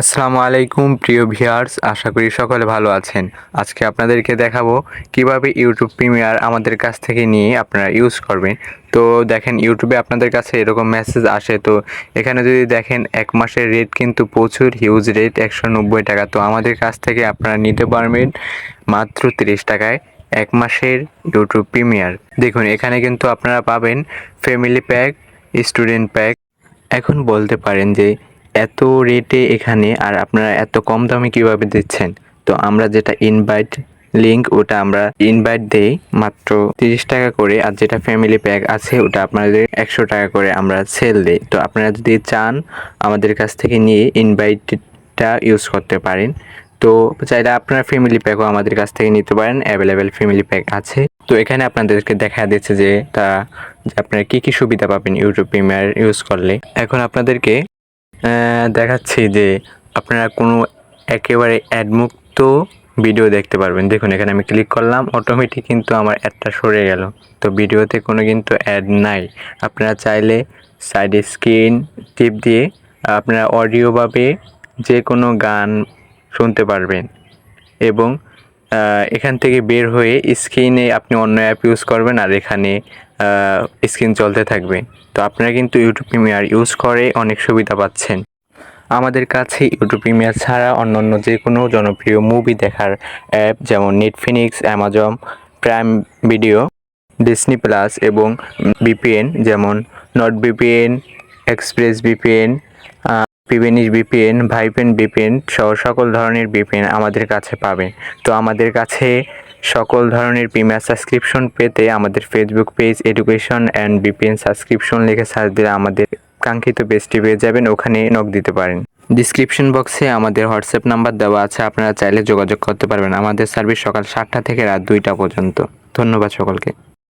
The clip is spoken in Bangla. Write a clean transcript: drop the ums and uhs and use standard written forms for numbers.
আসসালামু আলাইকুম প্রিয় ভিউয়ার্স, আশা করি সকলে ভালো আছেন। আজকে আপনাদেরকে দেখাবো কিভাবে ইউটিউব প্রিমিয়ার আমাদের কাছ থেকে নিয়ে আপনারা ইউজ করবেন। তো দেখেন, ইউটিউবে আপনাদের কাছে এরকম মেসেজ আসে। তো এখানে যদি দেখেন 1 মাসের রেট কিন্তু প্রচুর হিউজ রেট, 190 টাকা। তো আমাদের কাছ থেকে আপনারা নিতে পারবেন মাত্র 30 টাকায় 1 মাসের ইউটিউব প্রিমিয়ার। দেখুন, এখানে কিন্তু আপনারা পাবেন ফ্যামিলি প্যাক, স্টুডেন্ট প্যাক। এখন বলতে পারেন যে এত রেটে এখানে আর আপনারা এত কম দামে কিভাবে দিচ্ছেন? তো আমরা যেটা ইনভাইট লিঙ্ক, ওটা আমরা ইনভাইট দেই মাত্র 30 টাকা করে, আর যেটা ফ্যামিলি প্যাক আছে ওটা আপনাদের 100 টাকা করে আমরা সেল দিই। তো আপনারা যদি চান আমাদের কাছ থেকে নিয়ে ইনভাইটটা ইউজ করতে পারেন। তো চাইলে আপনারা ফ্যামিলি প্যাকও আমাদের কাছ থেকে নিতে পারেন, অ্যাভেলেবেল ফ্যামিলি প্যাক আছে। তো এখানে আপনাদেরকে দেখা দিচ্ছে যে আপনারা কি সুবিধা পাবেন ইউটিউব প্রিমিয়ার ইউজ করলে। এখন আপনাদেরকে দেখাচ্ছি যে আপনারা কোনো একেবারে অ্যাডমুক্ত ভিডিও দেখতে পারবেন। দেখুন, এখানে আমি ক্লিক করলাম, অটোমেটিক কিন্তু আমার অ্যাডটা সরে গেল। তো ভিডিওতে কোনো কিন্তু অ্যাড নাই। আপনারা চাইলে সাইডে স্ক্রিন টিপ দিয়ে আপনারা অডিওভাবে যে কোনো গান শুনতে পারবেন, এবং এখান থেকে বের হয়ে স্ক্রিনে আপনি অন্য অ্যাপ ইউজ করবেন, আর এখানে স্ক্রিন চলতে থাকবে। তো আপনারা কিন্তু ইউটিউব প্রিমিয়ার ইউজ করে অনেক সুবিধা পাচ্ছেন। আমাদের কাছে ইউটিউব প্রিমিয়ার ছাড়া অন্যান্য যে কোনো জনপ্রিয় মুভি দেখার অ্যাপ, যেমন Netflix, Amazon Prime video, Disney plus এবং ভিপিএন, যেমন নট ভিপিএন, এক্সপ্রেস ভিপিএন, পিভেনিশ ভিপিএন, ভাইপেন ভিপিএন সহ সকল ধরনের ভিপিএন আমাদের কাছে পাবেন। তো আমাদের কাছে সকল ধরনের প্রিমিয়ার সাবস্ক্রিপশন পেতে আমাদের Facebook page education and VPN subscription লিখে সার্চ দিলে আমাদের কাঙ্ক্ষিত পেজটি পেয়ে যাবেন, ওখানে নক দিতে পারেন। ডিসক্রিপশন বক্সে আমাদের হোয়াটসঅ্যাপ নাম্বার দেওয়া আছে, আপনারা চাইলে যোগাযোগ করতে পারবেন। আমাদের সার্ভিস সকাল 7টা থেকে রাত 2টা পর্যন্ত। ধন্যবাদ সকলকে।